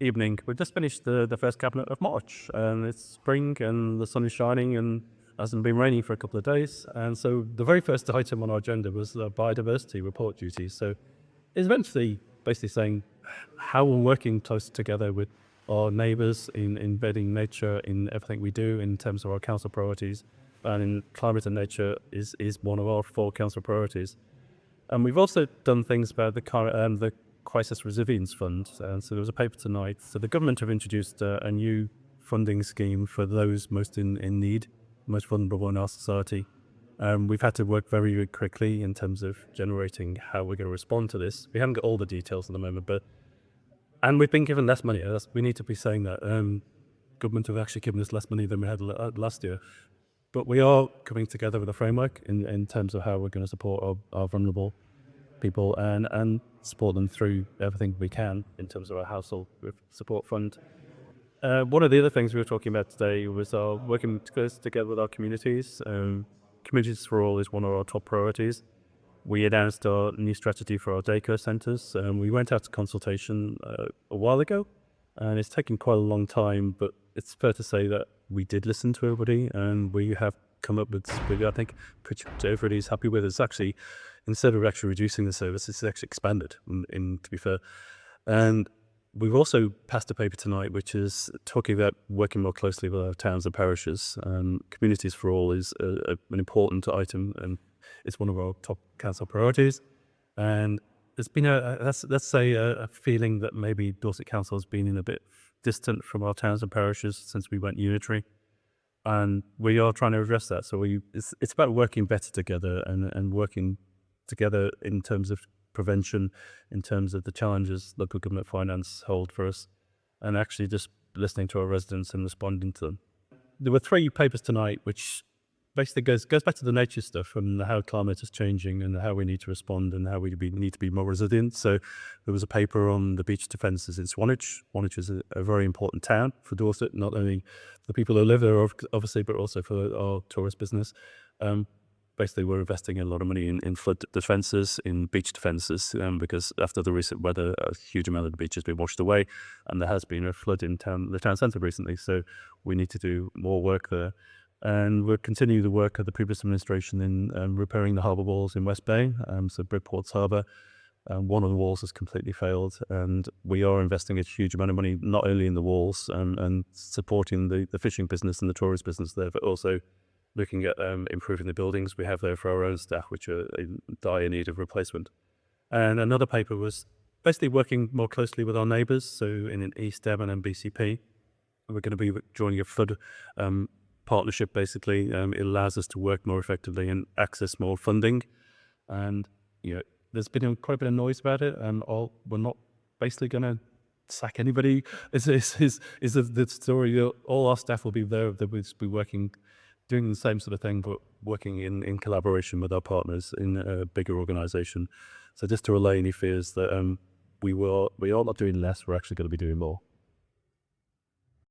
evening. We've just finished the first cabinet of March, and it's spring and the sun is shining and hasn't been raining for a couple of days. And so the very first item on our agenda was the biodiversity report duty. So it's eventually basically saying how we're working close together with our neighbours in embedding nature in everything we do in terms of our council priorities. And in climate and nature is one of our 4 council priorities. And we've also done things about the Crisis Resilience Fund. And so there was a paper tonight. So the government have introduced a new funding scheme for those most in need, most vulnerable in our society. We've had to work very, very quickly in terms of generating how we're going to respond to this. We haven't got all the details at the moment, and we've been given less money. We need to be saying that. Government have actually given us less money than we had last year. But we are coming together with a framework in terms of how we're going to support our vulnerable people and support them through everything we can in terms of our household support fund. One of the other things we were talking about today was our working together with our communities. Communities for All is one of our top priorities. We announced our new strategy for our daycare centres. We went out to consultation a while ago, and it's taken quite a long time, but it's fair to say that we did listen to everybody, and we have come up with I think, pretty much everybody's happy with. It's actually, instead of actually reducing the service, it's actually expanded, to be fair. And we've also passed a paper tonight which is talking about working more closely with our towns and parishes. Communities for All is an important item, and it's one of our top council priorities. And there's been let's say a feeling that maybe Dorset Council has been in a bit distant from our towns and parishes since we went unitary, and we are trying to address that. So it's about working better together and working together in terms of prevention, in terms of the challenges local government finance hold for us, and actually just listening to our residents and responding to them. There were 3 papers tonight which basically goes back to the nature stuff and how climate is changing and how we need to respond and how we need to be more resilient. So there was a paper on the beach defences in Swanage. Swanage is a very important town for Dorset, not only for the people who live there, obviously, but also for our tourist business. Basically, we're investing a lot of money in flood defences, in beach defences, because after the recent weather, a huge amount of the beach has been washed away, and there has been a flood in the town centre recently. So we need to do more work there. And we're continuing the work of the previous administration in repairing the harbour walls in West Bay, so Bridport's harbour. One of the walls has completely failed, and we are investing a huge amount of money not only in the walls and supporting the fishing business and the tourist business there, but also looking at improving the buildings we have there for our own staff, which are in dire need of replacement. And another paper was basically working more closely with our neighbours, so in East Devon and BCP. We're going to be joining a flood partnership, basically. It allows us to work more effectively and access more funding. And there's been quite a bit of noise about it, and we're not basically going to sack anybody. Is the story. All our staff will be there. They will be working, doing the same sort of thing, but working in collaboration with our partners in a bigger organisation. So just to allay any fears that we are not doing less, we're actually going to be doing more.